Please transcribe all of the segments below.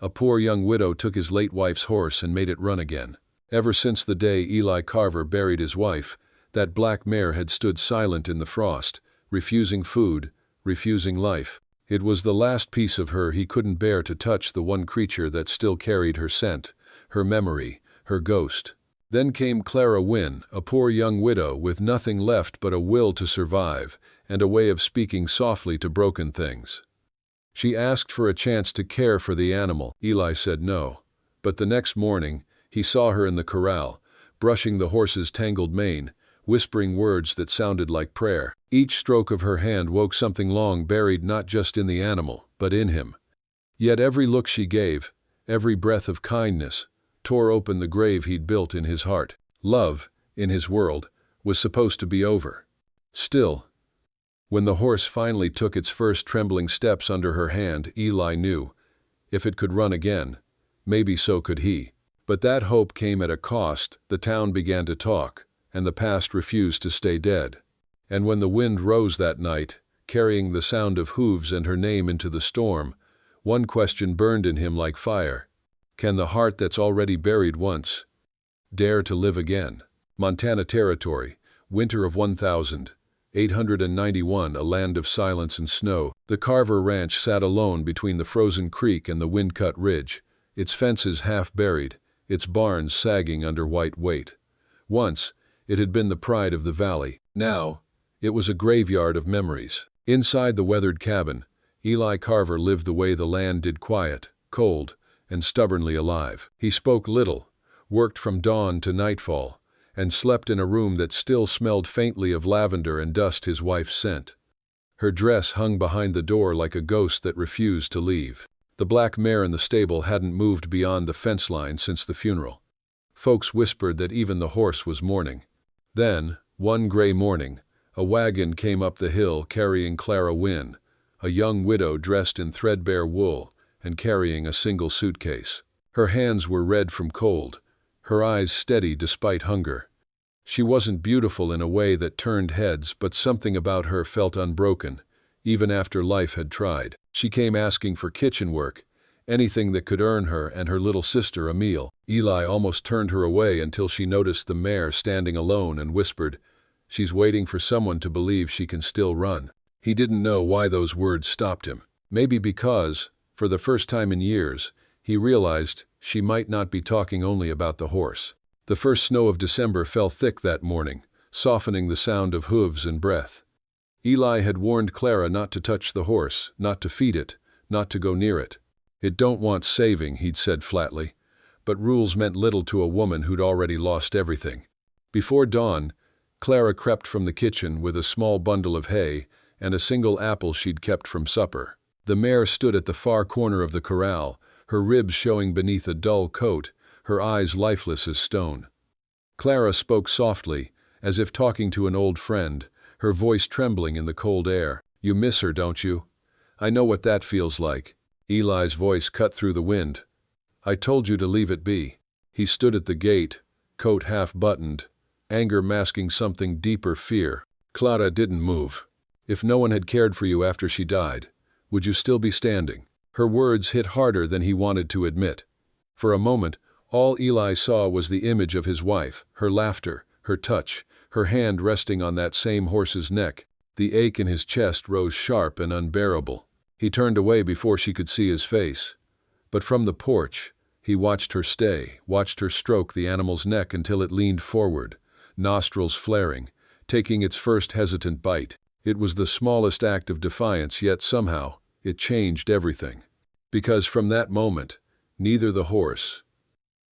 A poor young widow took his late wife's horse and made it run again. Ever since the day Eli Carver buried his wife, that black mare had stood silent in the frost, refusing food, refusing life. It was the last piece of her he couldn't bear to touch, the one creature that still carried her scent, her memory, her ghost. Then came Clara Wynn, a poor young widow with nothing left but a will to survive and a way of speaking softly to broken things. She asked for a chance to care for the animal. Eli said no. But the next morning, he saw her in the corral, brushing the horse's tangled mane, whispering words that sounded like prayer. Each stroke of her hand woke something long buried not just in the animal, but in him. Yet every look she gave, every breath of kindness, tore open the grave he'd built in his heart. Love, in his world, was supposed to be over. Still, when the horse finally took its first trembling steps under her hand, Eli knew, if it could run again, maybe so could he. But that hope came at a cost. The town began to talk, and the past refused to stay dead. And when the wind rose that night, carrying the sound of hooves and her name into the storm, one question burned in him like fire. Can the heart that's already buried once dare to live again? Montana Territory, winter of 1891, a land of silence and snow. The Carver Ranch sat alone between the frozen creek and the wind-cut ridge, its fences half buried, its barns sagging under white weight. Once, it had been the pride of the valley. Now, it was a graveyard of memories. Inside the weathered cabin, Eli Carver lived the way the land did, quiet, cold, and stubbornly alive. He spoke little, worked from dawn to nightfall, and slept in a room that still smelled faintly of lavender and dust, his wife's scent. Her dress hung behind the door like a ghost that refused to leave. The black mare in the stable hadn't moved beyond the fence line since the funeral. Folks whispered that even the horse was mourning. Then, one gray morning, a wagon came up the hill carrying Clara Wynn, a young widow dressed in threadbare wool and carrying a single suitcase. Her hands were red from cold, her eyes steady despite hunger. She wasn't beautiful in a way that turned heads, but something about her felt unbroken, even after life had tried. She came asking for kitchen work, anything that could earn her and her little sister a meal. Eli almost turned her away until she noticed the mare standing alone and whispered, "She's waiting for someone to believe she can still run." He didn't know why those words stopped him. Maybe because, for the first time in years, he realized she might not be talking only about the horse. The first snow of December fell thick that morning, softening the sound of hooves and breath. Eli had warned Clara not to touch the horse, not to feed it, not to go near it. "It don't want saving," he'd said flatly, but rules meant little to a woman who'd already lost everything. Before dawn, Clara crept from the kitchen with a small bundle of hay and a single apple she'd kept from supper. The mare stood at the far corner of the corral, her ribs showing beneath a dull coat, her eyes lifeless as stone. Clara spoke softly, as if talking to an old friend, her voice trembling in the cold air. "You miss her, don't you? I know what that feels like." Eli's voice cut through the wind. "I told you to leave it be." He stood at the gate, coat half buttoned, anger masking something deeper, fear. "Clara didn't move. If no one had cared for you after she died, would you still be standing?" Her words hit harder than he wanted to admit. For a moment, all Eli saw was the image of his wife, her laughter, her touch, her hand resting on that same horse's neck. The ache in his chest rose sharp and unbearable. He turned away before she could see his face. But from the porch, he watched her stay, watched her stroke the animal's neck until it leaned forward, nostrils flaring, taking its first hesitant bite. It was the smallest act of defiance, yet somehow, it changed everything. Because from that moment, neither the horse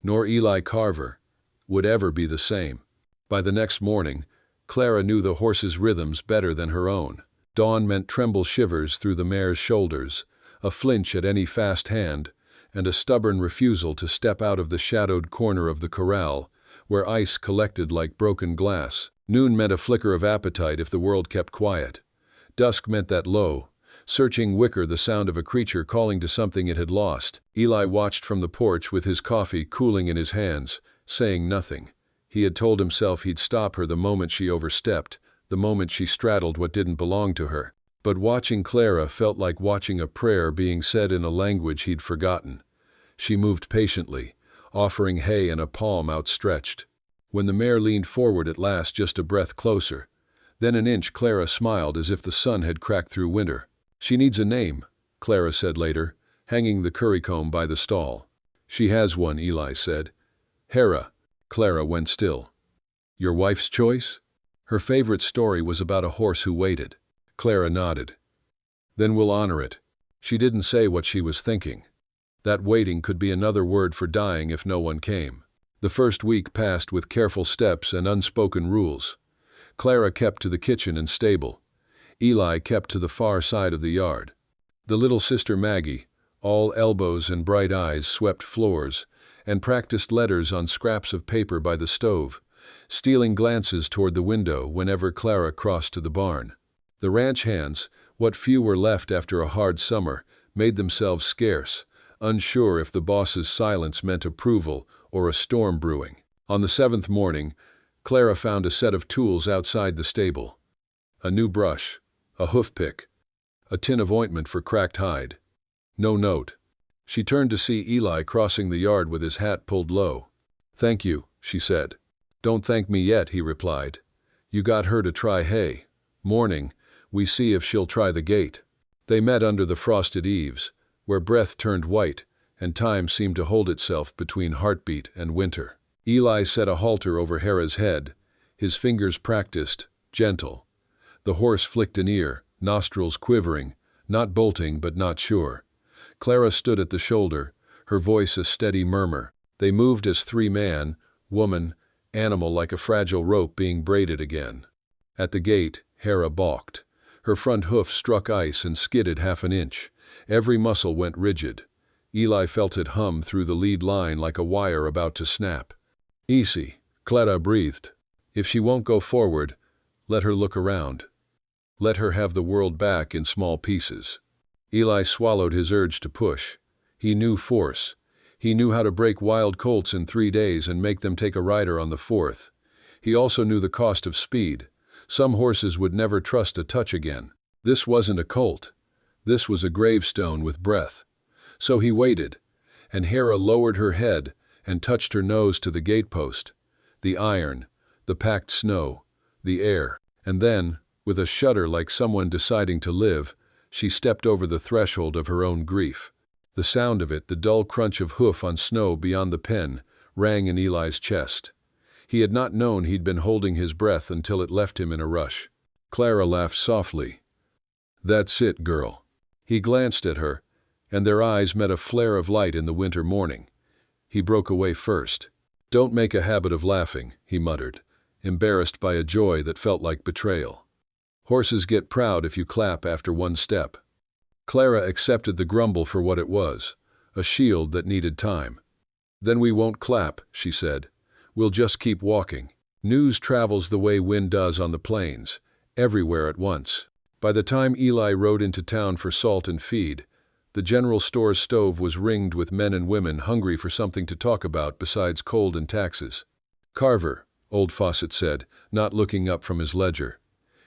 nor Eli Carver would ever be the same. By the next morning, Clara knew the horse's rhythms better than her own. Dawn meant tremble shivers through the mare's shoulders, a flinch at any fast hand, and a stubborn refusal to step out of the shadowed corner of the corral, where ice collected like broken glass. Noon meant a flicker of appetite if the world kept quiet. Dusk meant that low, searching whicker, the sound of a creature calling to something it had lost. Eli watched from the porch with his coffee cooling in his hands, saying nothing. He had told himself he'd stop her the moment she overstepped, the moment she straddled what didn't belong to her. But watching Clara felt like watching a prayer being said in a language he'd forgotten. She moved patiently, offering hay and a palm outstretched. When the mare leaned forward at last just a breath closer, then an inch, Clara smiled as if the sun had cracked through winter. "She needs a name," Clara said later, hanging the currycomb by the stall. "She has one," Eli said. "Hera." Clara went still. "Your wife's choice?" Her favorite story was about a horse who waited. Clara nodded. "Then we'll honor it." She didn't say what she was thinking. That waiting could be another word for dying if no one came. The first week passed with careful steps and unspoken rules. Clara kept to the kitchen and stable. Eli kept to the far side of the yard. The little sister Maggie, all elbows and bright eyes, swept floors and practiced letters on scraps of paper by the stove, stealing glances toward the window whenever Clara crossed to the barn. The ranch hands, what few were left after a hard summer, made themselves scarce, unsure if the boss's silence meant approval or a storm brewing. On the 7th morning, Clara found a set of tools outside the stable. A new brush, a hoof pick, a tin of ointment for cracked hide. No note. She turned to see Eli crossing the yard with his hat pulled low. "Thank you," she said. "Don't thank me yet," he replied. "You got her to try hay. Morning, we see if she'll try the gate." They met under the frosted eaves, where breath turned white and time seemed to hold itself between heartbeat and winter. Eli set a halter over Hera's head, his fingers practiced, gentle. The horse flicked an ear, nostrils quivering, not bolting but not sure. Clara stood at the shoulder, her voice a steady murmur. They moved as three, man, woman, animal, like a fragile rope being braided again. At the gate, Hera balked. Her front hoof struck ice and skidded half an inch. Every muscle went rigid. Eli felt it hum through the lead line like a wire about to snap. "Easy," Clara breathed. "If she won't go forward, let her look around. Let her have the world back in small pieces." Eli swallowed his urge to push. He knew force. He knew how to break wild colts in 3 days and make them take a rider on the 4th. He also knew the cost of speed. Some horses would never trust a touch again. This wasn't a colt. This was a gravestone with breath. So he waited, and Hera lowered her head and touched her nose to the gatepost. The iron, the packed snow, the air. And then, with a shudder like someone deciding to live, she stepped over the threshold of her own grief. The sound of it, the dull crunch of hoof on snow beyond the pen, rang in Eli's chest. He had not known he'd been holding his breath until it left him in a rush. Clara laughed softly. "That's it, girl." He glanced at her, and their eyes met a flare of light in the winter morning. He broke away first. "Don't make a habit of laughing," he muttered, embarrassed by a joy that felt like betrayal. "Horses get proud if you clap after one step." Clara accepted the grumble for what it was, a shield that needed time. "Then we won't clap," she said. "We'll just keep walking." News travels the way wind does on the plains, everywhere at once. By the time Eli rode into town for salt and feed, the general store's stove was ringed with men and women hungry for something to talk about besides cold and taxes. "Carver," old Fawcett said, not looking up from his ledger.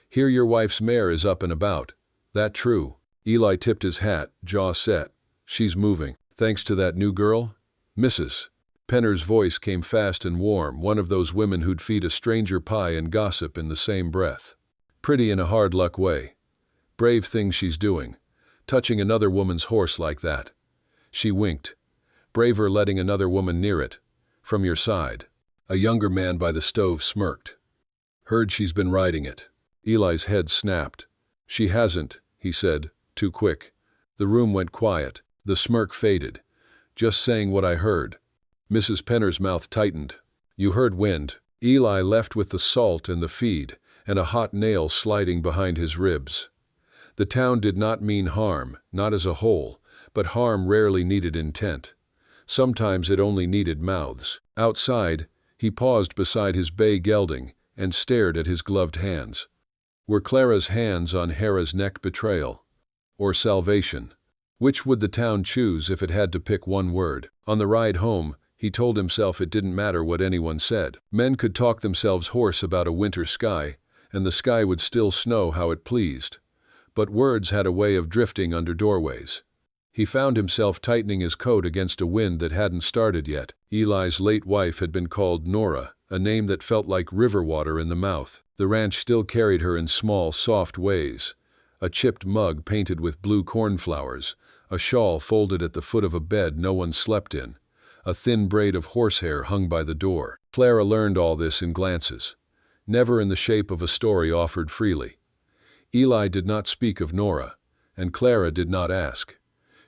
"Hear your wife's mare is up and about. That true?" Eli tipped his hat, jaw set. "She's moving. Thanks to that new girl, Mrs." Penner's voice came fast and warm, one of those women who'd feed a stranger pie and gossip in the same breath. "Pretty in a hard-luck way. Brave thing she's doing, touching another woman's horse like that." She winked. "Braver letting another woman near it. From your side." A younger man by the stove smirked. "Heard she's been riding it." Eli's head snapped. "She hasn't," he said, too quick. The room went quiet. The smirk faded. "Just saying what I heard." Mrs. Penner's mouth tightened. "You heard wind." Eli left with the salt and the feed, and a hot nail sliding behind his ribs. The town did not mean harm, not as a whole, but harm rarely needed intent. Sometimes it only needed mouths. Outside, he paused beside his bay gelding and stared at his gloved hands. Were Clara's hands on Hera's neck betrayal? Or salvation? Which would the town choose if it had to pick one word? On the ride home, he told himself it didn't matter what anyone said. Men could talk themselves hoarse about a winter sky, and the sky would still snow how it pleased. But words had a way of drifting under doorways. He found himself tightening his coat against a wind that hadn't started yet. Eli's late wife had been called Nora, a name that felt like river water in the mouth. The ranch still carried her in small, soft ways. A chipped mug painted with blue cornflowers, a shawl folded at the foot of a bed no one slept in, a thin braid of horsehair hung by the door. Clara learned all this in glances, never in the shape of a story offered freely. Eli did not speak of Nora, and Clara did not ask.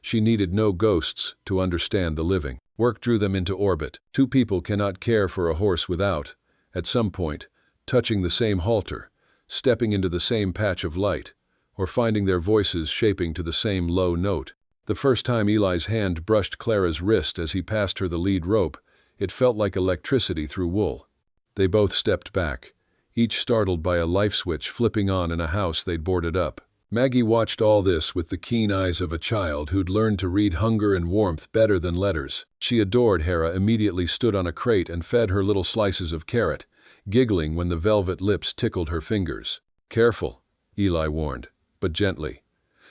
She needed no ghosts to understand the living. Work drew them into orbit. Two people cannot care for a horse without, at some point, touching the same halter, stepping into the same patch of light, or finding their voices shaping to the same low note. The first time Eli's hand brushed Clara's wrist as he passed her the lead rope, it felt like electricity through wool. They both stepped back, each startled by a light switch flipping on in a house they'd boarded up. Maggie watched all this with the keen eyes of a child who'd learned to read hunger and warmth better than letters. She adored Hera, immediately stood on a crate and fed her little slices of carrot, giggling when the velvet lips tickled her fingers. "Careful," Eli warned, but gently.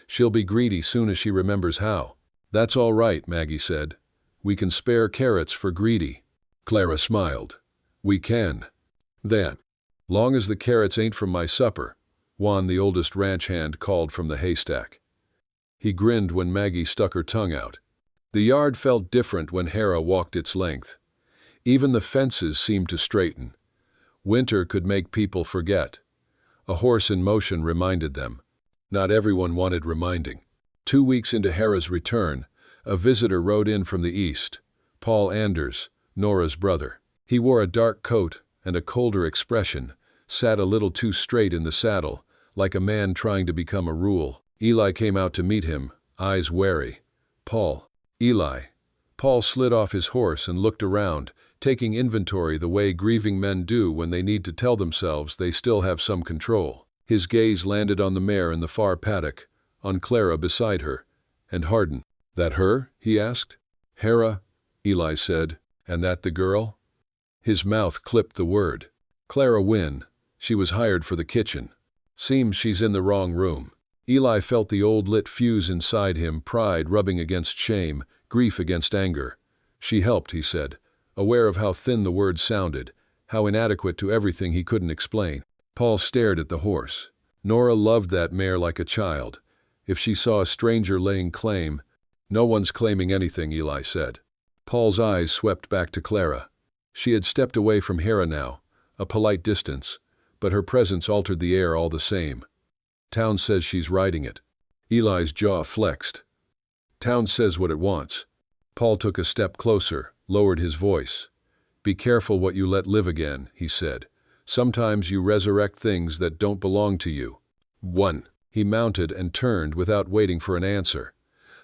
"She'll be greedy soon as she remembers how." "That's all right," Maggie said. "We can spare carrots for greedy." Clara smiled. "We can. Then. Long as the carrots ain't from my supper," Juan, the oldest ranch hand, called from the haystack. He grinned when Maggie stuck her tongue out. The yard felt different when Hera walked its length. Even the fences seemed to straighten. Winter could make people forget. A horse in motion reminded them. Not everyone wanted reminding. 2 weeks into Hera's return, a visitor rode in from the east, Paul Anders, Nora's brother. He wore a dark coat and a colder expression, sat a little too straight in the saddle, like a man trying to become a rule. Eli came out to meet him, eyes wary. "Paul." "Eli." Paul slid off his horse and looked around, taking inventory the way grieving men do when they need to tell themselves they still have some control. His gaze landed on the mare in the far paddock, on Clara beside her, and hardened. "That her?" he asked. "Hera," Eli said. "And that the girl?" His mouth clipped the word. "Clara Wynn. She was hired for the kitchen. Seems she's in the wrong room." Eli felt the old lit fuse inside him, pride rubbing against shame, grief against anger. "She helped," he said, aware of how thin the words sounded, how inadequate to everything he couldn't explain. Paul stared at the horse. Nora loved that mare like a child. If she saw a stranger laying claim— "No one's claiming anything," Eli said. Paul's eyes swept back to Clara. She had stepped away from Hera now, a polite distance, but her presence altered the air all the same. "Town says she's riding it." Eli's jaw flexed. "Town says what it wants." Paul took a step closer, lowered his voice. "Be careful what you let live again," he said. "Sometimes you resurrect things that don't belong to you." "One." He mounted and turned without waiting for an answer.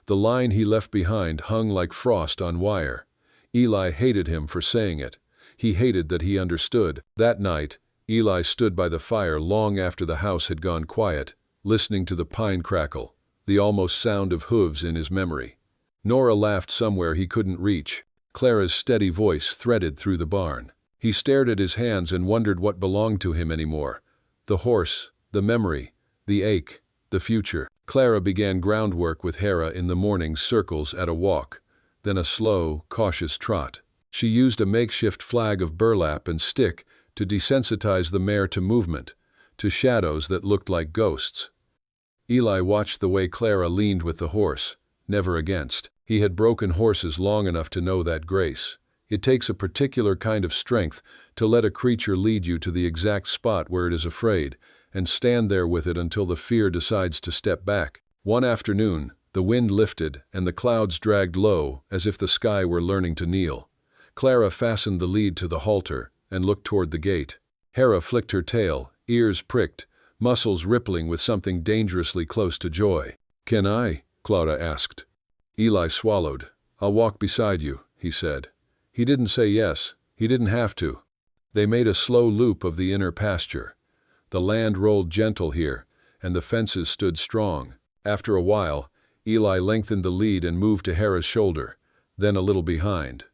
The line he left behind hung like frost on wire. Eli hated him for saying it. He hated that he understood. That night, Eli stood by the fire long after the house had gone quiet, listening to the pine crackle, the almost sound of hooves in his memory. Nora laughed somewhere he couldn't reach. Clara's steady voice threaded through the barn. He stared at his hands and wondered what belonged to him anymore. The horse, the memory, the ache, the future. Clara began groundwork with Hera in the morning, circles at a walk, then a slow, cautious trot. She used a makeshift flag of burlap and stick to desensitize the mare to movement, to shadows that looked like ghosts. Eli watched the way Clara leaned with the horse, never against. He had broken horses long enough to know that grace. It takes a particular kind of strength to let a creature lead you to the exact spot where it is afraid, and stand there with it until the fear decides to step back. One afternoon, the wind lifted and the clouds dragged low as if the sky were learning to kneel. Clara fastened the lead to the halter and looked toward the gate. Hera flicked her tail, ears pricked, muscles rippling with something dangerously close to joy. "Can I?" Clara asked. Eli swallowed. "I'll walk beside you," he said. He didn't say yes. He didn't have to. They made a slow loop of the inner pasture. The land rolled gentle here, and the fences stood strong. After a while, Eli lengthened the lead and moved to Hera's shoulder, then a little behind.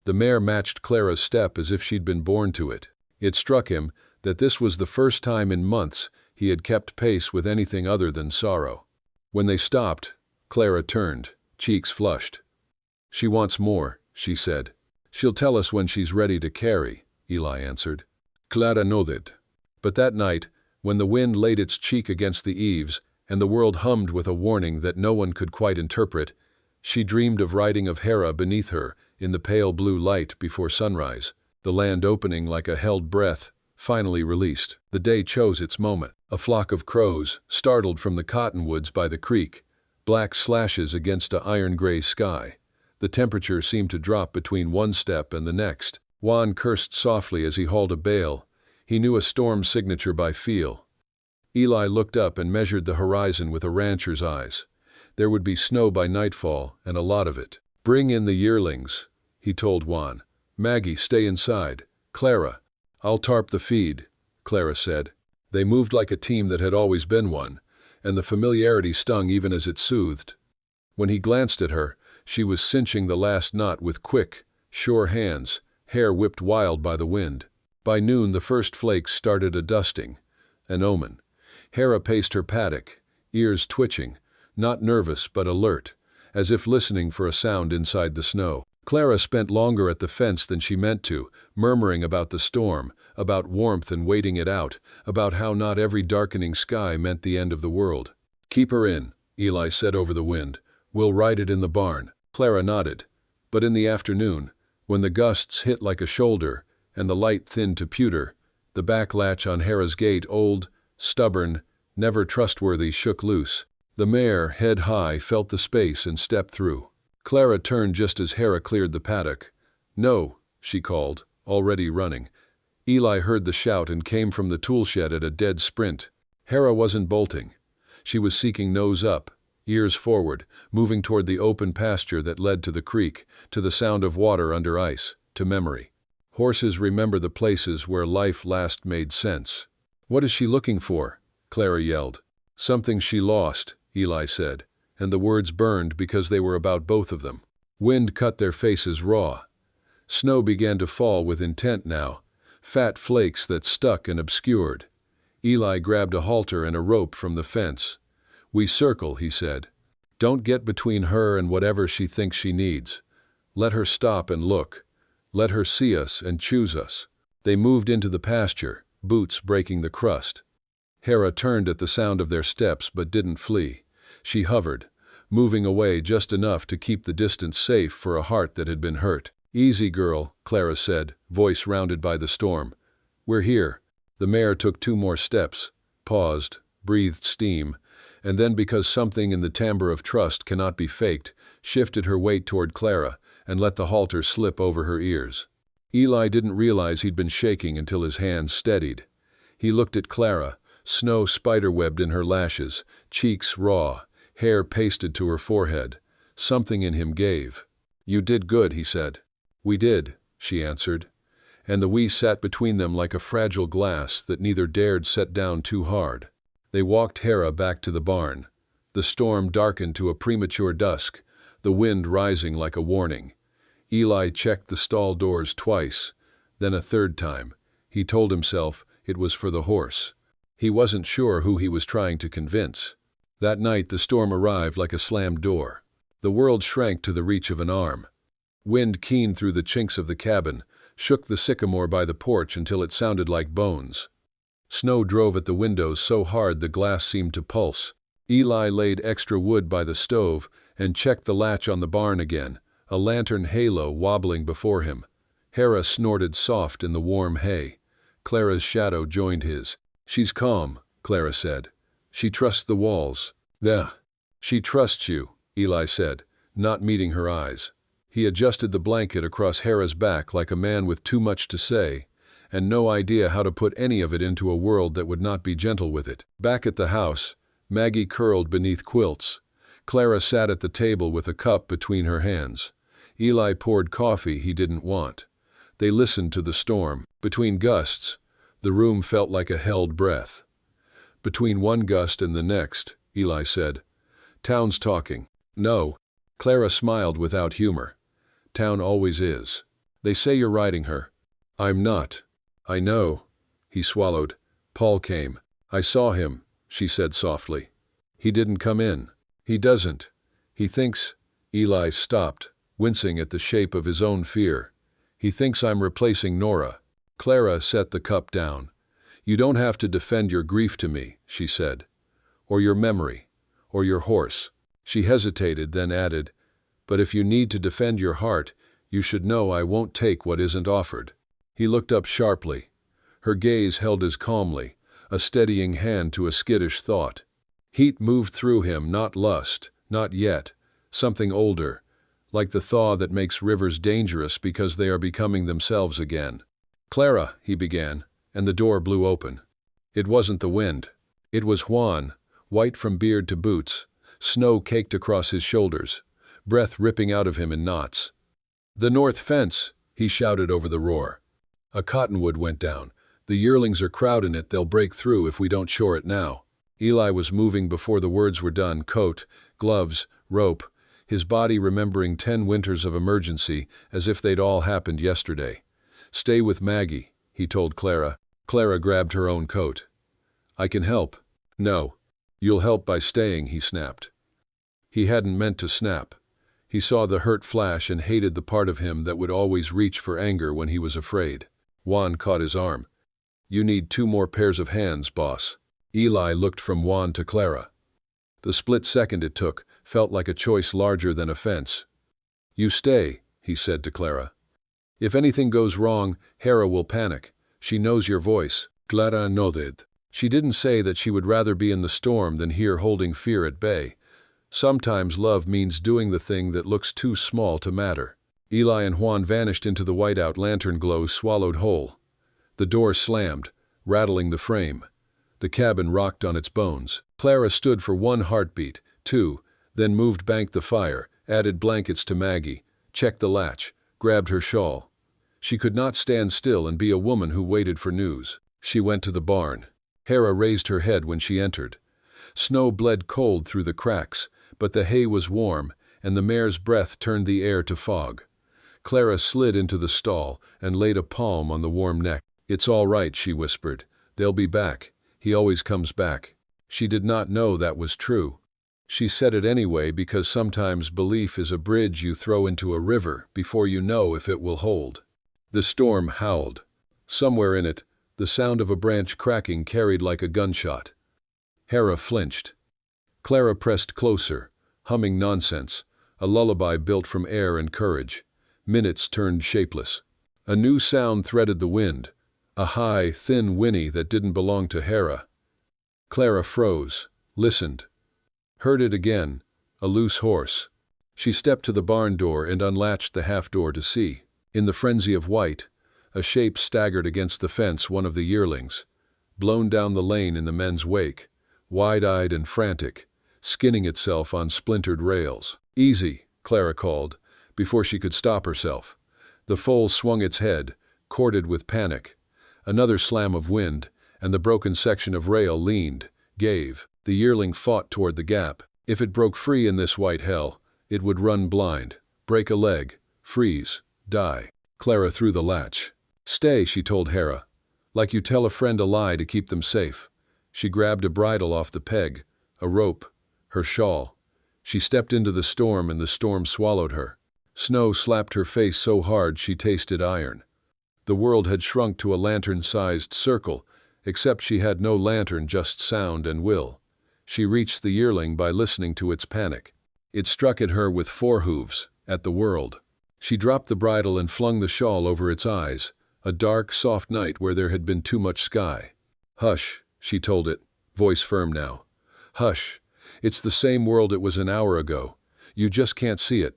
The mare matched Clara's step as if she'd been born to it. It struck him that this was the first time in months he had kept pace with anything other than sorrow. When they stopped, Clara turned. cheeks flushed. "She wants more," she said. "She'll tell us when she's ready to carry," Eli answered. Clara nodded. But that night, when the wind laid its cheek against the eaves, and the world hummed with a warning that no one could quite interpret, she dreamed of riding of Hera beneath her in the pale blue light before sunrise, the land opening like a held breath, finally released. The day chose its moment. A flock of crows, startled from the cottonwoods by the creek, black slashes against an iron-gray sky. The temperature seemed to drop between one step and the next. Juan cursed softly as he hauled a bale. He knew a storm's signature by feel. Eli looked up and measured the horizon with a rancher's eyes. There would be snow by nightfall, and a lot of it. "Bring in the yearlings," he told Juan. "Maggie, stay inside. Clara, I'll tarp the feed," Clara said. They moved like a team that had always been one, and the familiarity stung even as it soothed. When he glanced at her, she was cinching the last knot with quick, sure hands, hair whipped wild by the wind. By noon the first flakes started a dusting, an omen. Hera paced her paddock, ears twitching, not nervous but alert, as if listening for a sound inside the snow. Clara spent longer at the fence than she meant to, murmuring about the storm, about warmth and waiting it out, about how not every darkening sky meant the end of the world. "Keep her in," Eli said over the wind. "We'll ride it in the barn." Clara nodded. But in the afternoon, when the gusts hit like a shoulder, and the light thinned to pewter, the back latch on Hera's gate, old, stubborn, never trustworthy, shook loose. The mare, head high, felt the space and stepped through. Clara turned just as Hera cleared the paddock. "No," she called, already running. Eli heard the shout and came from the tool shed at a dead sprint. Hera wasn't bolting. She was seeking nose up, ears forward, moving toward the open pasture that led to the creek, to the sound of water under ice, to memory. Horses remember the places where life last made sense. "What is she looking for?" Clara yelled. "Something she lost," Eli said, and the words burned because they were about both of them. Wind cut their faces raw. Snow began to fall with intent now, fat flakes that stuck and obscured. Eli grabbed a halter and a rope from the fence. "We circle," he said. "Don't get between her and whatever she thinks she needs. Let her stop and look. Let her see us and choose us." They moved into the pasture, boots breaking the crust. Hera turned at the sound of their steps but didn't flee. She hovered, moving away just enough to keep the distance safe for a heart that had been hurt. "Easy, girl," Clara said, voice rounded by the storm. "We're here." The mare took 2 more steps, paused, breathed steam, and then, because something in the timbre of trust cannot be faked, shifted her weight toward Clara and let the halter slip over her ears. Eli didn't realize he'd been shaking until his hands steadied. He looked at Clara, snow spiderwebbed in her lashes, cheeks raw, hair pasted to her forehead. Something in him gave. "You did good," he said. "We did," she answered. And the we sat between them like a fragile glass that neither dared set down too hard. They walked Hera back to the barn. The storm darkened to a premature dusk, the wind rising like a warning. Eli checked the stall doors twice, then a third time. He told himself it was for the horse. He wasn't sure who he was trying to convince. That night the storm arrived like a slammed door. The world shrank to the reach of an arm. Wind keened through the chinks of the cabin, shook the sycamore by the porch until it sounded like bones. Snow drove at the windows so hard the glass seemed to pulse. Eli laid extra wood by the stove and checked the latch on the barn again, a lantern halo wobbling before him. Hera snorted soft in the warm hay. Clara's shadow joined his. "She's calm," Clara said. "She trusts the walls." "Yeah." "She trusts you," Eli said, not meeting her eyes. He adjusted the blanket across Hera's back like a man with too much to say, and no idea how to put any of it into a world that would not be gentle with it. Back at the house, Maggie curled beneath quilts. Clara sat at the table with a cup between her hands. Eli poured coffee he didn't want. They listened to the storm. Between gusts, the room felt like a held breath. "Between one gust and the next," Eli said. "Town's talking." "No." Clara smiled without humor. "Town always is. They say you're riding her." "I'm not." "I know." He swallowed. "Paul came." "I saw him," she said softly. "He didn't come in." "He doesn't. He thinks..." Eli stopped, wincing at the shape of his own fear. He thinks I'm replacing Nora. Clara set the cup down. You don't have to defend your grief to me, she said. Or your memory. Or your horse. She hesitated, then added, but if you need to defend your heart, you should know I won't take what isn't offered. He looked up sharply. Her gaze held as calmly, a steadying hand to a skittish thought. Heat moved through him, not lust, not yet, something older, like the thaw that makes rivers dangerous because they are becoming themselves again. Clara, he began, and the door blew open. It wasn't the wind. It was Juan, white from beard to boots, snow caked across his shoulders, breath ripping out of him in knots. The north fence, he shouted over the roar. A cottonwood went down. The yearlings are crowding it, they'll break through if we don't shore it now. Eli was moving before the words were done, coat, gloves, rope, his body remembering 10 winters of emergency as if they'd all happened yesterday. Stay with Maggie, he told Clara. Clara grabbed her own coat. I can help. No. You'll help by staying, he snapped. He hadn't meant to snap. He saw the hurt flash and hated the part of him that would always reach for anger when he was afraid. Juan caught his arm. You need 2 more pairs of hands, boss. Eli looked from Juan to Clara. The split second it took felt like a choice larger than offense. You stay, he said to Clara. If anything goes wrong, Hera will panic. She knows your voice. Clara nodded. She didn't say that she would rather be in the storm than here holding fear at bay. Sometimes love means doing the thing that looks too small to matter. Eli and Juan vanished into the whiteout lantern glow swallowed whole. The door slammed, rattling the frame. The cabin rocked on its bones. Clara stood for 1 heartbeat, 2, then moved banked the fire, added blankets to Maggie, checked the latch, grabbed her shawl. She could not stand still and be a woman who waited for news. She went to the barn. Hera raised her head when she entered. Snow bled cold through the cracks, but the hay was warm, and the mare's breath turned the air to fog. Clara slid into the stall and laid a palm on the warm neck. It's all right, she whispered. They'll be back. He always comes back. She did not know that was true. She said it anyway because sometimes belief is a bridge you throw into a river before you know if it will hold. The storm howled. Somewhere in it, the sound of a branch cracking carried like a gunshot. Hera flinched. Clara pressed closer, humming nonsense, a lullaby built from air and courage. Minutes turned shapeless. A new sound threaded the wind, a high, thin whinny that didn't belong to Hera. Clara froze, listened. Heard it again, a loose horse. She stepped to the barn door and unlatched the half-door to see. In the frenzy of white, a shape staggered against the fence, one of the yearlings, blown down the lane in the men's wake, wide-eyed and frantic, skinning itself on splintered rails. Easy, Clara called, before she could stop herself. The foal swung its head, corded with panic. Another slam of wind, and the broken section of rail leaned, gave. The yearling fought toward the gap. If it broke free in this white hell, it would run blind, break a leg, freeze, die. Clara threw the latch. Stay, she told Hera, like you tell a friend a lie to keep them safe. She grabbed a bridle off the peg, a rope, her shawl. She stepped into the storm and the storm swallowed her. Snow slapped her face so hard she tasted iron. The world had shrunk to a lantern-sized circle, except she had no lantern, just sound and will. She reached the yearling by listening to its panic. It struck at her with 4 hooves, at the world. She dropped the bridle and flung the shawl over its eyes, a dark, soft night where there had been too much sky. Hush, she told it, voice firm now. Hush, it's the same world it was an hour ago. You just can't see it.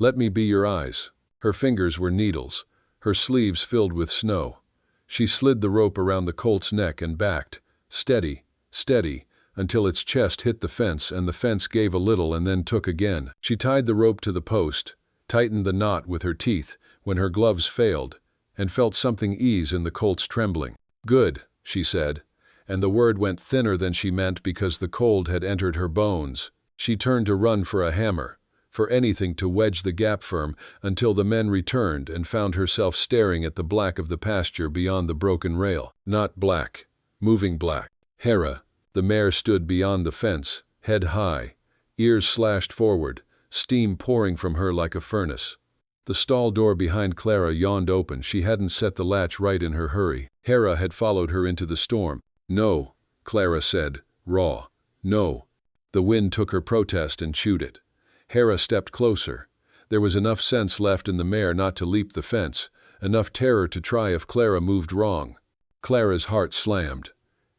Let me be your eyes. Her fingers were needles, her sleeves filled with snow. She slid the rope around the colt's neck and backed, steady, steady, until its chest hit the fence and the fence gave a little and then took again. She tied the rope to the post, tightened the knot with her teeth when her gloves failed, and felt something ease in the colt's trembling. Good, she said, and the word went thinner than she meant because the cold had entered her bones. She turned to run for a hammer, for anything to wedge the gap firm until the men returned and found herself staring at the black of the pasture beyond the broken rail. Not black, moving black. Hera, the mare, stood beyond the fence, head high, ears slashed forward, steam pouring from her like a furnace. The stall door behind Clara yawned open. She hadn't set the latch right in her hurry. Hera had followed her into the storm. "No," Clara said, raw. "No." The wind took her protest and chewed it. Hera stepped closer. There was enough sense left in the mare not to leap the fence, enough terror to try if Clara moved wrong. Clara's heart slammed.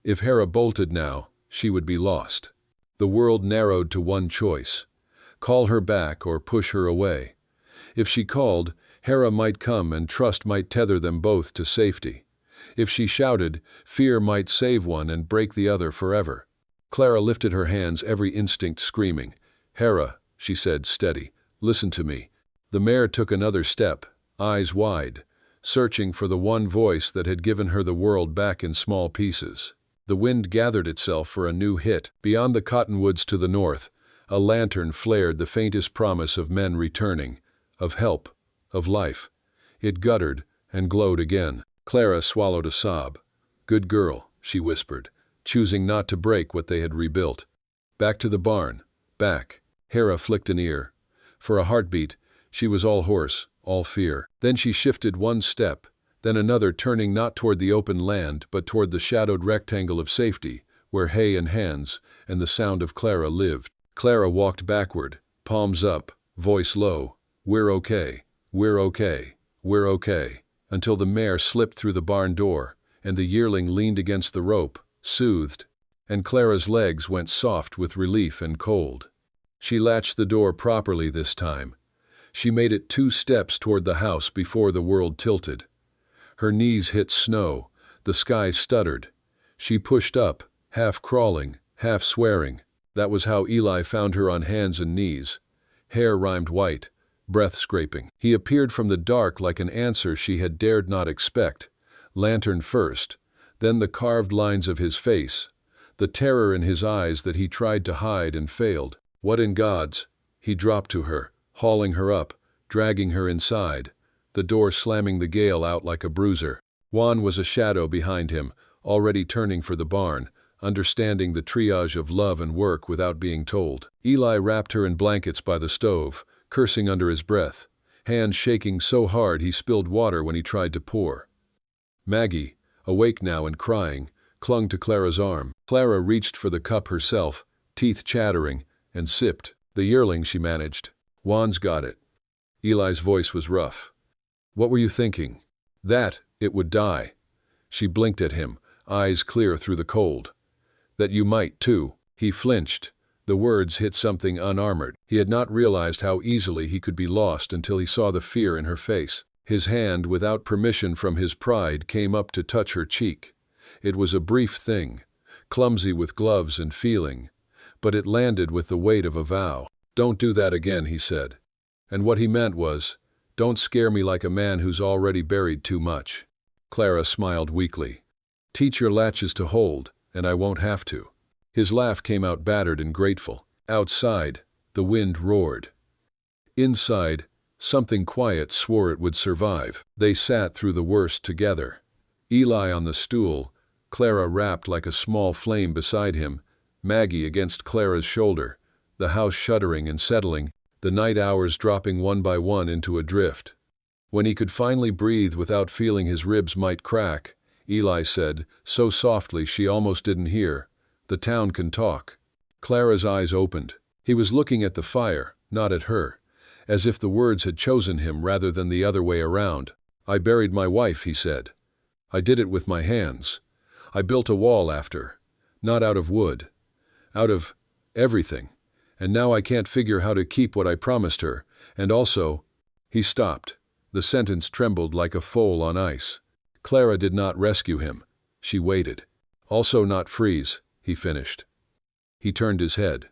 If Hera bolted now, she would be lost. The world narrowed to one choice: call her back or push her away. If she called, Hera might come and trust might tether them both to safety. If she shouted, fear might save one and break the other forever. Clara lifted her hands, every instinct screaming. "Hera," she said, steady, "listen to me." The mare took another step, eyes wide, searching for the one voice that had given her the world back in small pieces. The wind gathered itself for a new hit. Beyond the cottonwoods to the north, a lantern flared, the faintest promise of men returning, of help, of life. It guttered and glowed again. Clara swallowed a sob. "Good girl," she whispered, choosing not to break what they had rebuilt. "Back to the barn. Back." Hera flicked an ear. For a heartbeat, she was all horse, all fear. Then she shifted one step, then another, turning not toward the open land but toward the shadowed rectangle of safety, where hay and hands and the sound of Clara lived. Clara walked backward, palms up, voice low. "We're okay. We're okay. We're okay." Until the mare slipped through the barn door, and the yearling leaned against the rope, soothed, and Clara's legs went soft with relief and cold. She latched the door properly this time. She made it 2 steps toward the house before the world tilted. Her knees hit snow, the sky stuttered. She pushed up, half crawling, half swearing. That was how Eli found her, on hands and knees. Hair rimed white, breath scraping. He appeared from the dark like an answer she had dared not expect. Lantern first, then the carved lines of his face, the terror in his eyes that he tried to hide and failed. "What in God's?" He dropped to her, hauling her up, dragging her inside, the door slamming the gale out like a bruiser. Juan was a shadow behind him, already turning for the barn, understanding the triage of love and work without being told. Eli wrapped her in blankets by the stove, cursing under his breath, hands shaking so hard he spilled water when he tried to pour. Maggie, awake now and crying, clung to Clara's arm. Clara reached for the cup herself, teeth chattering, and sipped. "The yearling," she managed. "Juan's got it." Eli's voice was rough. "What were you thinking?" "That it would die." She blinked at him, eyes clear through the cold. "That you might, too." He flinched. The words hit something unarmored. He had not realized how easily he could be lost until he saw the fear in her face. His hand, without permission from his pride, came up to touch her cheek. It was a brief thing, clumsy with gloves and feeling, but it landed with the weight of a vow. "Don't do that again," he said. And what he meant was, "Don't scare me like a man who's already buried too much." Clara smiled weakly. "Teach your latches to hold, and I won't have to." His laugh came out battered and grateful. Outside, the wind roared. Inside, something quiet swore it would survive. They sat through the worst together. Eli on the stool, Clara wrapped like a small flame beside him, Maggie against Clara's shoulder, the house shuddering and settling, the night hours dropping one by one into a drift. When he could finally breathe without feeling his ribs might crack, Eli said, so softly she almost didn't hear, "The town can talk." Clara's eyes opened. He was looking at the fire, not at her, as if the words had chosen him rather than the other way around. "I buried my wife," he said. "I did it with my hands. I built a wall after. Not out of wood. Out of everything. And now I can't figure how to keep what I promised her, and also—" He stopped. The sentence trembled like a foal on ice. Clara did not rescue him. She waited. "Also not freeze," he finished. He turned his head.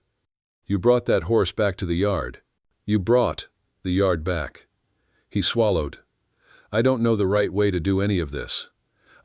"You brought that horse back to the yard. You brought the yard back." He swallowed. "I don't know the right way to do any of this.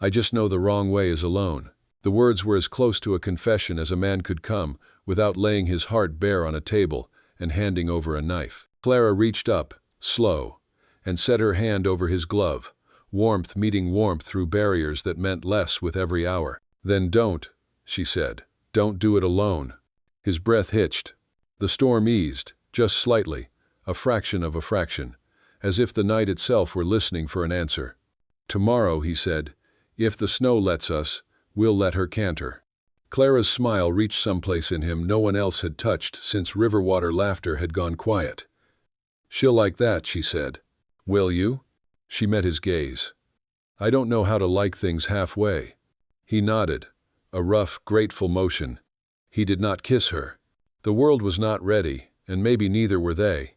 I just know the wrong way is alone." The words were as close to a confession as a man could come without laying his heart bare on a table and handing over a knife. Clara reached up, slow, and set her hand over his glove, warmth meeting warmth through barriers that meant less with every hour. "Then don't," she said. "Don't do it alone." His breath hitched. The storm eased, just slightly, a fraction of a fraction, as if the night itself were listening for an answer. "Tomorrow," he said, "if the snow lets us, we'll let her canter." Clara's smile reached someplace in him no one else had touched since river-water laughter had gone quiet. "She'll like that," she said. "Will you?" She met his gaze. "I don't know how to like things halfway." He nodded, a rough, grateful motion. He did not kiss her. The world was not ready, and maybe neither were they.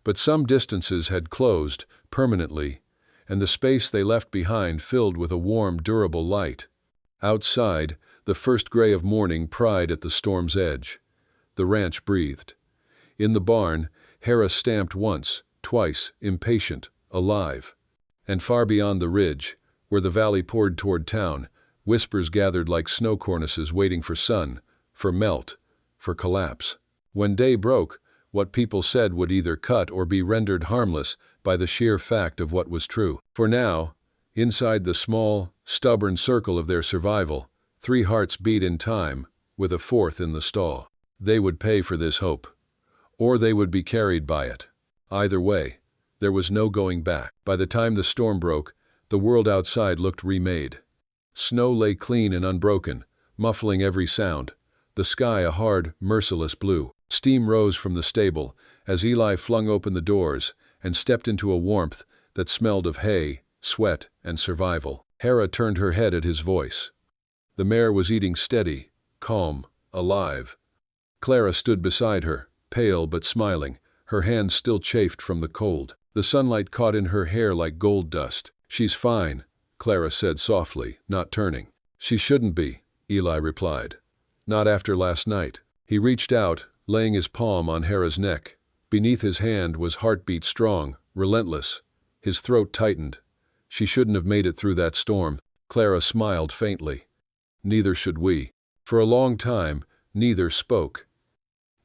But some distances had closed, permanently, and the space they left behind filled with a warm, durable light. Outside, the first gray of morning pried at the storm's edge. The ranch breathed. In the barn, Hera stamped once, twice, impatient, alive. And far beyond the ridge, where the valley poured toward town, whispers gathered like snow cornices waiting for sun, for melt, for collapse. When day broke, what people said would either cut or be rendered harmless by the sheer fact of what was true. For now, inside the small, stubborn circle of their survival, 3 hearts beat in time, with a 4th in the stall. They would pay for this hope. Or they would be carried by it. Either way, there was no going back. By the time the storm broke, the world outside looked remade. Snow lay clean and unbroken, muffling every sound, the sky a hard, merciless blue. Steam rose from the stable as Eli flung open the doors and stepped into a warmth that smelled of hay, sweat, and survival. Hera turned her head at his voice. The mare was eating steady, calm, alive. Clara stood beside her, pale but smiling, her hands still chafed from the cold. The sunlight caught in her hair like gold dust. "She's fine," Clara said softly, not turning. "She shouldn't be," Eli replied. "Not after last night." He reached out, laying his palm on Hera's neck. Beneath his hand was heartbeat strong, relentless. His throat tightened. "She shouldn't have made it through that storm." Clara smiled faintly. "Neither should we." For a long time, neither spoke.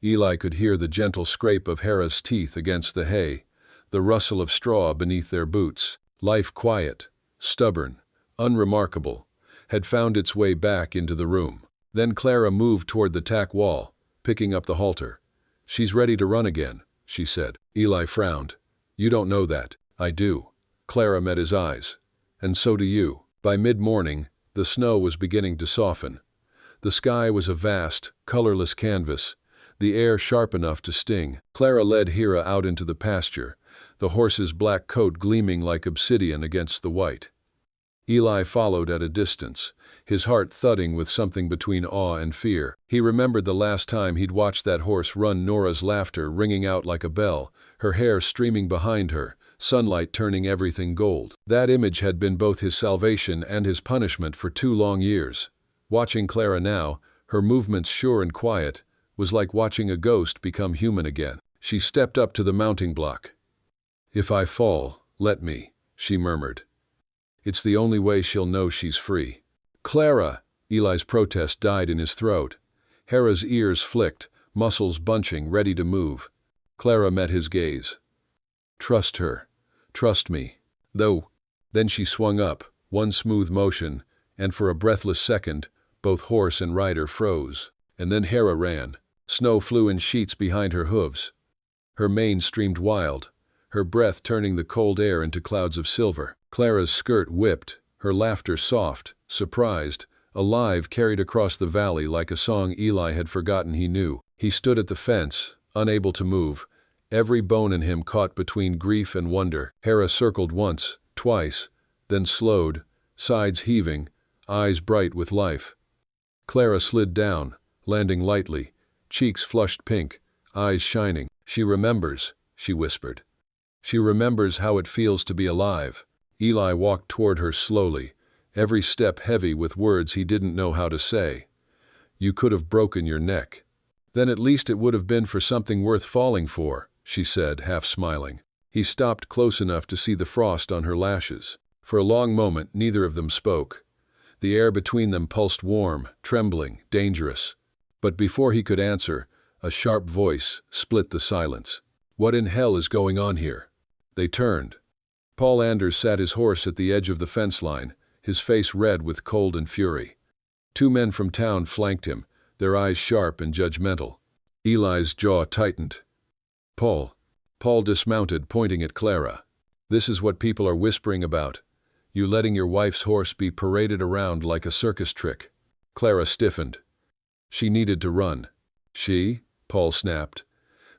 Eli could hear the gentle scrape of Hera's teeth against the hay, the rustle of straw beneath their boots. Life, quiet, stubborn, unremarkable, had found its way back into the room. Then Clara moved toward the tack wall, picking up the halter. "She's ready to run again," she said. Eli frowned. "You don't know that." "I do." Clara met his eyes. "And so do you." By mid-morning, the snow was beginning to soften. The sky was a vast, colorless canvas, the air sharp enough to sting. Clara led Hera out into the pasture, the horse's black coat gleaming like obsidian against the white. Eli followed at a distance, his heart thudding with something between awe and fear. He remembered the last time he'd watched that horse run, Nora's laughter ringing out like a bell, her hair streaming behind her, sunlight turning everything gold. That image had been both his salvation and his punishment for 2 long years. Watching Clara now, her movements sure and quiet, was like watching a ghost become human again. She stepped up to the mounting block. "If I fall, let me," she murmured. "It's the only way she'll know she's free." "Clara!" Eli's protest died in his throat. Hera's ears flicked, muscles bunching, ready to move. Clara met his gaze. "Trust her. Trust me. Though." Then she swung up, one smooth motion, and for a breathless second, both horse and rider froze. And then Hera ran. Snow flew in sheets behind her hooves. Her mane streamed wild, her breath turning the cold air into clouds of silver. Clara's skirt whipped, her laughter soft, surprised, alive, carried across the valley like a song Eli had forgotten he knew. He stood at the fence, unable to move, every bone in him caught between grief and wonder. Hera circled once, twice, then slowed, sides heaving, eyes bright with life. Clara slid down, landing lightly, cheeks flushed pink, eyes shining. "She remembers," she whispered. "She remembers how it feels to be alive." Eli walked toward her slowly, every step heavy with words he didn't know how to say. "You could have broken your neck." "Then at least it would have been for something worth falling for," she said, half smiling. He stopped close enough to see the frost on her lashes. For a long moment neither of them spoke. The air between them pulsed warm, trembling, dangerous. But before he could answer, a sharp voice split the silence. "What in hell is going on here?" They turned. Paul Anders sat his horse at the edge of the fence line, his face red with cold and fury. 2 men from town flanked him, their eyes sharp and judgmental. Eli's jaw tightened. Paul. Paul dismounted, pointing at Clara. This is what people are whispering about. You letting your wife's horse be paraded around like a circus trick. Clara stiffened. She needed to run. She? Paul snapped.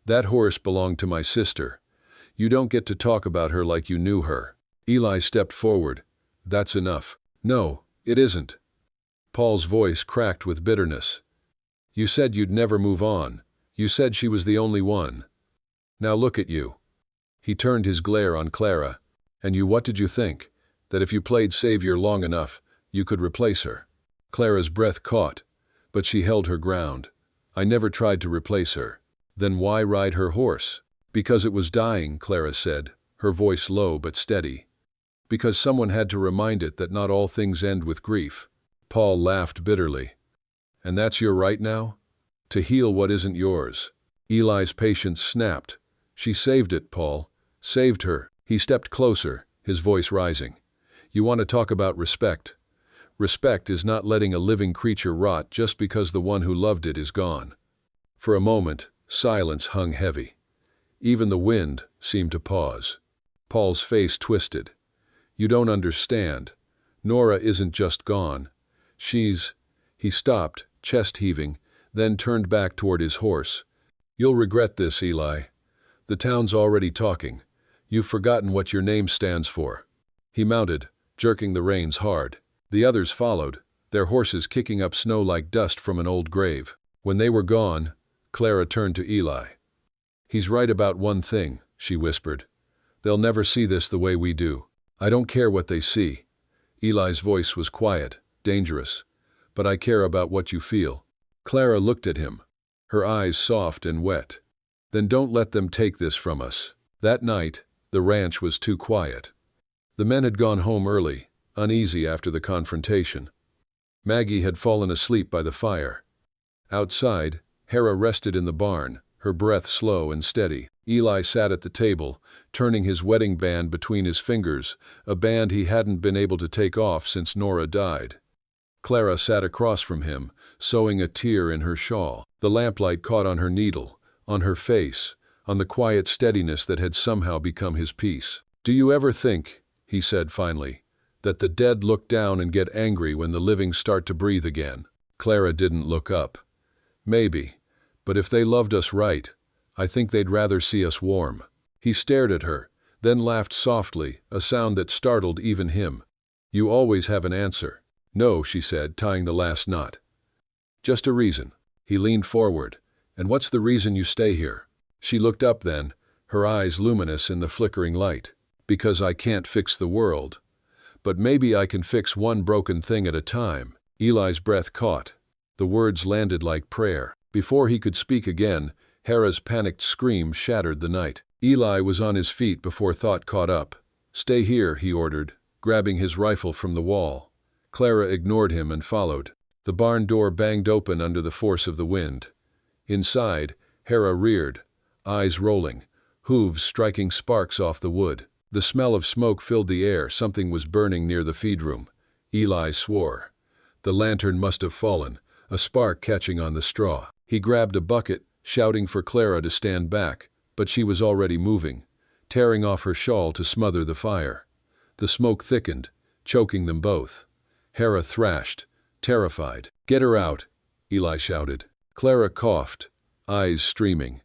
That horse belonged to my sister. You don't get to talk about her like you knew her. Eli stepped forward. That's enough. No, it isn't. Paul's voice cracked with bitterness. You said you'd never move on. You said she was the only one. Now look at you. He turned his glare on Clara. And you, what did you think? That if you played savior long enough, you could replace her? Clara's breath caught, but she held her ground. I never tried to replace her. Then why ride her horse? Because it was dying, Clara said, her voice low but steady. Because someone had to remind it that not all things end with grief. Paul laughed bitterly. And that's your right now? To heal what isn't yours. Eli's patience snapped. She saved it, Paul. Saved her. He stepped closer, his voice rising. You want to talk about respect? Respect is not letting a living creature rot just because the one who loved it is gone. For a moment, silence hung heavy. Even the wind seemed to pause. Paul's face twisted. You don't understand. Nora isn't just gone. She's... He stopped, chest heaving, then turned back toward his horse. You'll regret this, Eli. The town's already talking. You've forgotten what your name stands for. He mounted, jerking the reins hard. The others followed, their horses kicking up snow like dust from an old grave. When they were gone, Clara turned to Eli. He's right about one thing, she whispered. They'll never see this the way we do. I don't care what they see. Eli's voice was quiet, dangerous. But I care about what you feel. Clara looked at him, her eyes soft and wet. Then don't let them take this from us. That night, the ranch was too quiet. The men had gone home early, uneasy after the confrontation. Maggie had fallen asleep by the fire. Outside, Hera rested in the barn, her breath slow and steady. Eli sat at the table, turning his wedding band between his fingers, a band he hadn't been able to take off since Nora died. Clara sat across from him, sewing a tear in her shawl. The lamplight caught on her needle, on her face, on the quiet steadiness that had somehow become his peace. Do you ever think, he said finally, that the dead look down and get angry when the living start to breathe again? Clara didn't look up. Maybe, but if they loved us right, I think they'd rather see us warm. He stared at her, then laughed softly, a sound that startled even him. You always have an answer. No, she said, tying the last knot. Just a reason. He leaned forward. And what's the reason you stay here? She looked up then, her eyes luminous in the flickering light. Because I can't fix the world. But maybe I can fix one broken thing at a time. Eli's breath caught. The words landed like prayer. Before he could speak again, Hera's panicked scream shattered the night. Eli was on his feet before thought caught up. Stay here, he ordered, grabbing his rifle from the wall. Clara ignored him and followed. The barn door banged open under the force of the wind. Inside, Hera reared, eyes rolling, hooves striking sparks off the wood. The smell of smoke filled the air. Something was burning near the feed room. Eli swore. The lantern must have fallen, a spark catching on the straw. He grabbed a bucket, shouting for Clara to stand back, but she was already moving, tearing off her shawl to smother the fire. The smoke thickened, choking them both. Hera thrashed, terrified. Get her out, Eli shouted. Clara coughed, eyes streaming.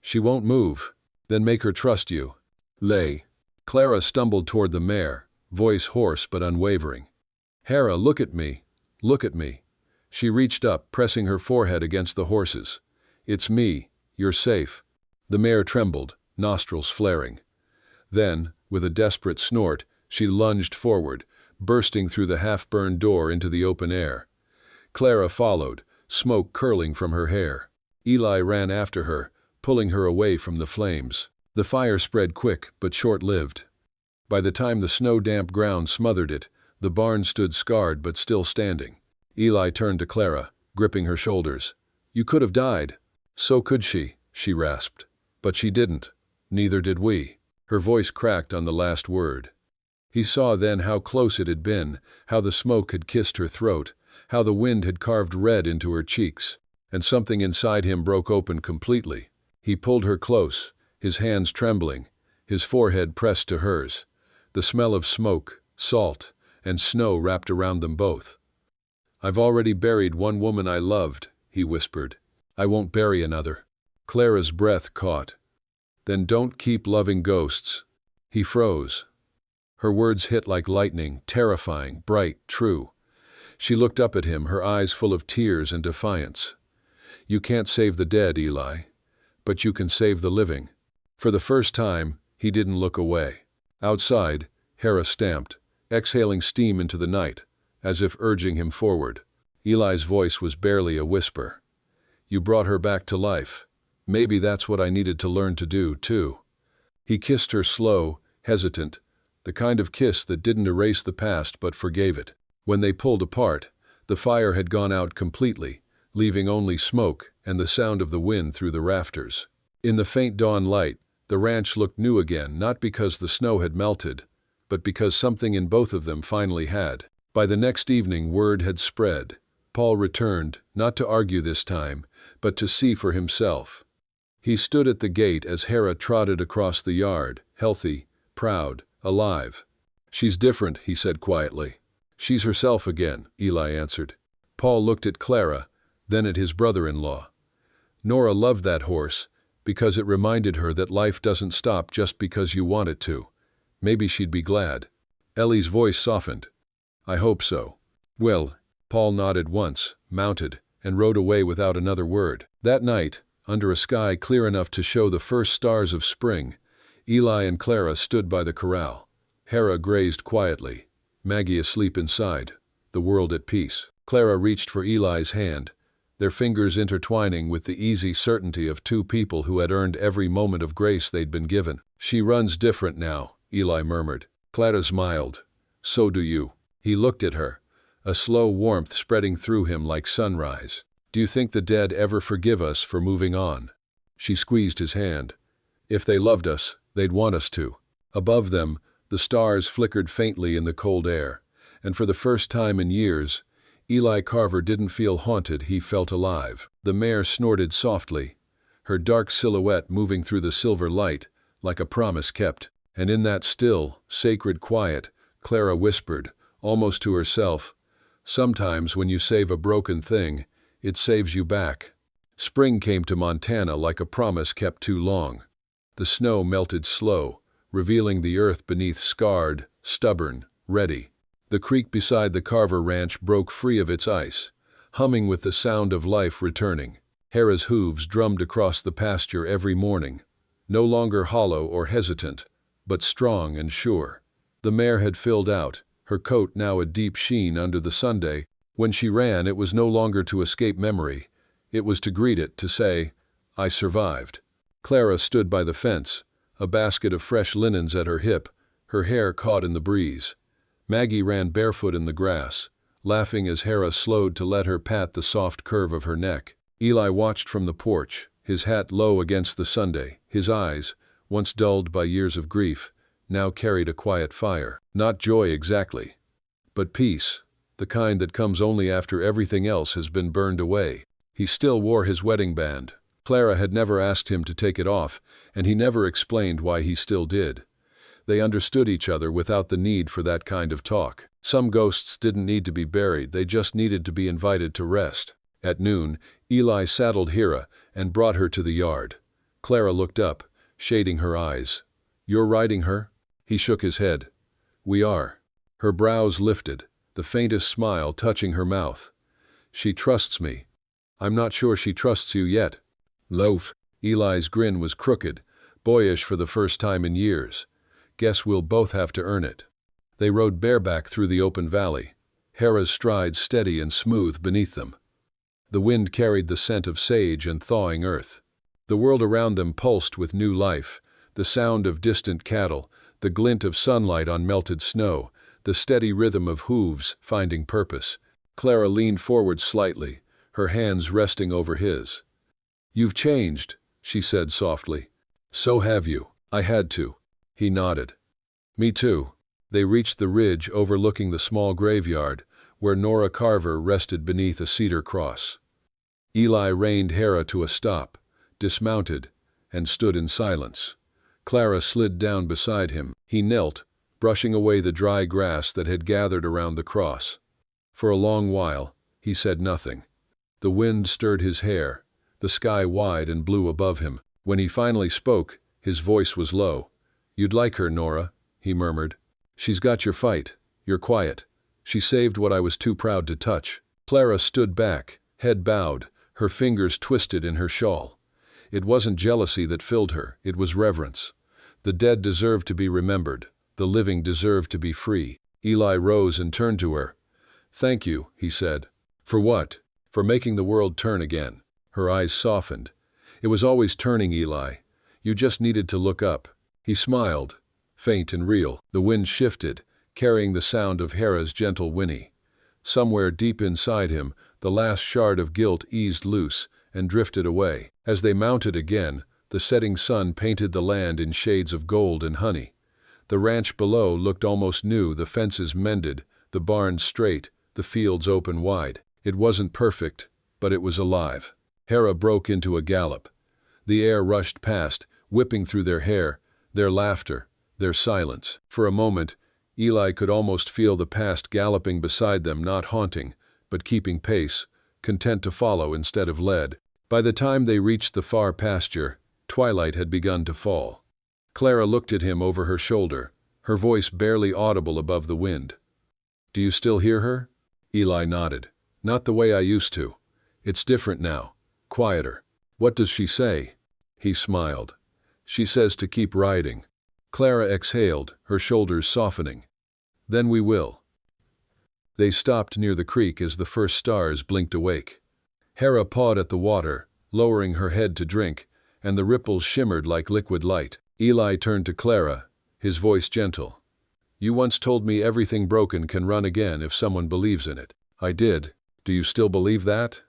She won't move. Then make her trust you. Lay. Clara stumbled toward the mare, voice hoarse but unwavering. Hera, look at me. Look at me. She reached up, pressing her forehead against the horse's. It's me. You're safe. The mare trembled, nostrils flaring. Then, with a desperate snort, she lunged forward, bursting through the half-burned door into the open air. Clara followed, smoke curling from her hair. Eli ran after her, pulling her away from the flames. The fire spread quick but short-lived. By the time the snow-damp ground smothered it, the barn stood scarred but still standing. Eli turned to Clara, gripping her shoulders. You could have died. So could she rasped. But she didn't. Neither did we. Her voice cracked on the last word. He saw then how close it had been, how the smoke had kissed her throat, how the wind had carved red into her cheeks, and something inside him broke open completely. He pulled her close, his hands trembling, his forehead pressed to hers. The smell of smoke, salt, and snow wrapped around them both. "I've already buried one woman I loved," he whispered. "I won't bury another." Clara's breath caught. "Then don't keep loving ghosts." He froze. Her words hit like lightning, terrifying, bright, true. She looked up at him, her eyes full of tears and defiance. "You can't save the dead, Eli. But you can save the living." For the first time, he didn't look away. Outside, Hera stamped, exhaling steam into the night, as if urging him forward. Eli's voice was barely a whisper. "You brought her back to life. Maybe that's what I needed to learn to do, too." He kissed her slow, hesitant, the kind of kiss that didn't erase the past but forgave it. When they pulled apart, the fire had gone out completely, leaving only smoke and the sound of the wind through the rafters. In the faint dawn light, the ranch looked new again, not because the snow had melted, but because something in both of them finally had. By the next evening, word had spread. Paul returned, not to argue this time, but to see for himself. He stood at the gate as Hera trotted across the yard, healthy, proud, alive. "She's different," he said quietly. "She's herself again," Eli answered. Paul looked at Clara, then at his brother-in-law. "Nora loved that horse, because it reminded her that life doesn't stop just because you want it to. Maybe she'd be glad." Ellie's voice softened. "I hope so." "Well," Paul nodded once, mounted, and rode away without another word. That night, under a sky clear enough to show the first stars of spring, Eli and Clara stood by the corral. Hera grazed quietly, Maggie asleep inside, the world at peace. Clara reached for Eli's hand, their fingers intertwining with the easy certainty of two people who had earned every moment of grace they'd been given. "She runs different now," Eli murmured. Clara smiled. "So do you." He looked at her, a slow warmth spreading through him like sunrise. "Do you think the dead ever forgive us for moving on?" She squeezed his hand. "If they loved us, they'd want us to." Above them, the stars flickered faintly in the cold air, and for the first time in years, Eli Carver didn't feel haunted, he felt alive. The mare snorted softly, her dark silhouette moving through the silver light, like a promise kept. And in that still, sacred quiet, Clara whispered, almost to herself, "Sometimes when you save a broken thing, it saves you back." Spring came to Montana like a promise kept too long. The snow melted slow, revealing the earth beneath scarred, stubborn, ready. The creek beside the Carver ranch broke free of its ice, humming with the sound of life returning. Hera's hooves drummed across the pasture every morning, no longer hollow or hesitant, but strong and sure. The mare had filled out, her coat now a deep sheen under the Sunday. When she ran, it was no longer to escape memory. It was to greet it, to say, "I survived." Clara stood by the fence, a basket of fresh linens at her hip, her hair caught in the breeze. Maggie ran barefoot in the grass, laughing as Hera slowed to let her pat the soft curve of her neck. Eli watched from the porch, his hat low against the Sunday. His eyes, once dulled by years of grief, now carried a quiet fire. Not joy exactly, but peace, the kind that comes only after everything else has been burned away. He still wore his wedding band. Clara had never asked him to take it off, and he never explained why he still did. They understood each other without the need for that kind of talk. Some ghosts didn't need to be buried, they just needed to be invited to rest. At noon, Eli saddled Hera and brought her to the yard. Clara looked up, shading her eyes. "You're riding her?" He shook his head. "We are." Her brows lifted, the faintest smile touching her mouth. "She trusts me. I'm not sure she trusts you yet." "Loaf." Eli's grin was crooked, boyish for the first time in years. "Guess we'll both have to earn it." They rode bareback through the open valley, Hera's stride steady and smooth beneath them. The wind carried the scent of sage and thawing earth. The world around them pulsed with new life, the sound of distant cattle, the glint of sunlight on melted snow, the steady rhythm of hooves finding purpose. Clara leaned forward slightly, her hands resting over his. "You've changed," she said softly. "So have you." "I had to." He nodded. "Me too." They reached the ridge overlooking the small graveyard, where Nora Carver rested beneath a cedar cross. Eli reined Hera to a stop, dismounted, and stood in silence. Clara slid down beside him. He knelt, brushing away the dry grass that had gathered around the cross. For a long while, he said nothing. The wind stirred his hair, the sky wide and blue above him. When he finally spoke, his voice was low. "You'd like her, Nora," he murmured. "She's got your fight. You're quiet. She saved what I was too proud to touch." Clara stood back, head bowed, her fingers twisted in her shawl. It wasn't jealousy that filled her, it was reverence. The dead deserved to be remembered. The living deserved to be free. Eli rose and turned to her. "Thank you," he said. "For what?" "For making the world turn again." Her eyes softened. "It was always turning, Eli. You just needed to look up." He smiled, faint and real. The wind shifted, carrying the sound of Hera's gentle whinny. Somewhere deep inside him, the last shard of guilt eased loose and drifted away. As they mounted again, the setting sun painted the land in shades of gold and honey. The ranch below looked almost new, the fences mended, the barns straight, the fields open wide. It wasn't perfect, but it was alive. Hera broke into a gallop. The air rushed past, whipping through their hair, their laughter, their silence. For a moment, Eli could almost feel the past galloping beside them, not haunting, but keeping pace, content to follow instead of led. By the time they reached the far pasture, twilight had begun to fall. Clara looked at him over her shoulder, her voice barely audible above the wind. "Do you still hear her?" Eli nodded. "Not the way I used to. It's different now, quieter." "What does she say?" He smiled. "She says to keep riding." Clara exhaled, her shoulders softening. "Then we will." They stopped near the creek as the first stars blinked awake. Hera pawed at the water, lowering her head to drink, and the ripples shimmered like liquid light. Eli turned to Clara, his voice gentle. "You once told me everything broken can run again if someone believes in it." "I did. Do you still believe that?"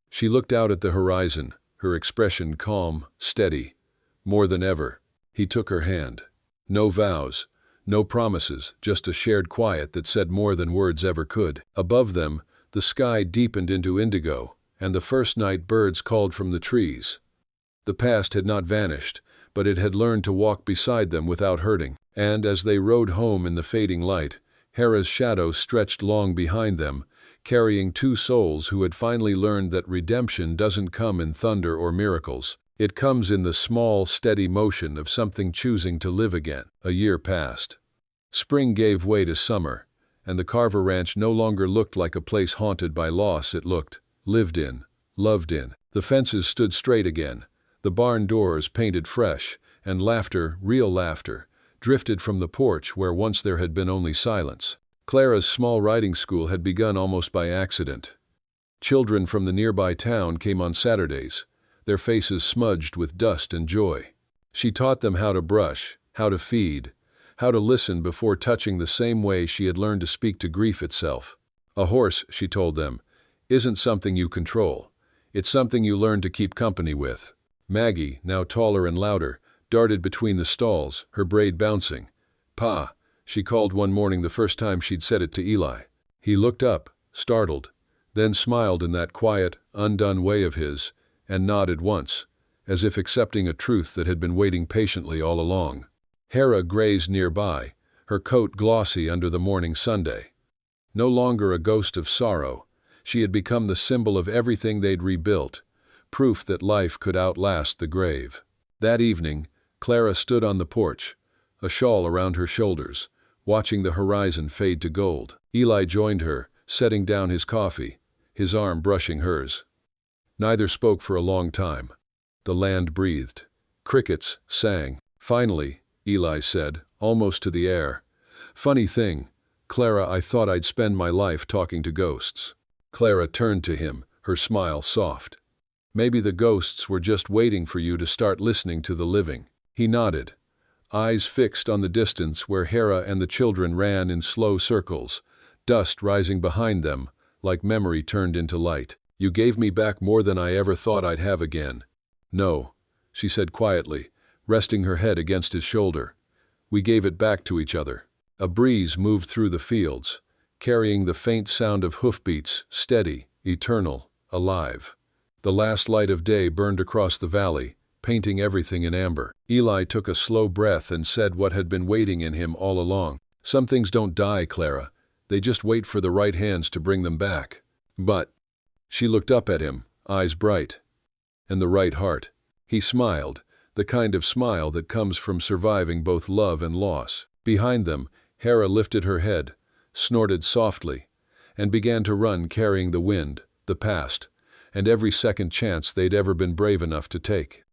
She looked out at the horizon, her expression calm, steady. More than ever. He took her hand. No vows, no promises, just a shared quiet that said more than words ever could. Above them, the sky deepened into indigo, and the first night birds called from the trees. The past had not vanished, but it had learned to walk beside them without hurting. And as they rode home in the fading light, Hera's shadow stretched long behind them, carrying two souls who had finally learned that redemption doesn't come in thunder or miracles. It comes in the small, steady motion of something choosing to live again. A year passed. Spring gave way to summer, and the Carver Ranch no longer looked like a place haunted by loss. It looked lived in, loved in. The fences stood straight again, the barn doors painted fresh, and laughter, real laughter, drifted from the porch where once there had been only silence. Clara's small riding school had begun almost by accident. Children from the nearby town came on Saturdays, their faces smudged with dust and joy. She taught them how to brush, how to feed, how to listen before touching, the same way she had learned to speak to grief itself. A horse, she told them, isn't something you control. It's something you learn to keep company with. Maggie, now taller and louder, darted between the stalls, her braid bouncing. "Pa," she called one morning, the first time she'd said it to Eli. He looked up, startled, then smiled in that quiet, undone way of his, and nodded once, as if accepting a truth that had been waiting patiently all along. Hera grazed nearby, her coat glossy under the morning sunday. No longer a ghost of sorrow, she had become the symbol of everything they'd rebuilt, proof that life could outlast the grave. That evening, Clara stood on the porch, a shawl around her shoulders, watching the horizon fade to gold. Eli joined her, setting down his coffee, his arm brushing hers. Neither spoke for a long time. The land breathed. Crickets sang. Finally, Eli said, almost to the air, "Funny thing, Clara, I thought I'd spend my life talking to ghosts." Clara turned to him, her smile soft. "Maybe the ghosts were just waiting for you to start listening to the living." He nodded, eyes fixed on the distance where Hera and the children ran in slow circles, dust rising behind them, like memory turned into light. "You gave me back more than I ever thought I'd have again." "No," she said quietly, resting her head against his shoulder. "We gave it back to each other." A breeze moved through the fields, carrying the faint sound of hoofbeats, steady, eternal, alive. The last light of day burned across the valley, painting everything in amber. Eli took a slow breath and said what had been waiting in him all along. Some things don't die, Clara. They just wait for the right hands to bring them back. But she looked up at him, eyes bright. And the right heart. He smiled, the kind of smile that comes from surviving both love and loss. Behind them, Hera lifted her head, snorted softly, and began to run carrying the wind, the past, and every second chance they'd ever been brave enough to take.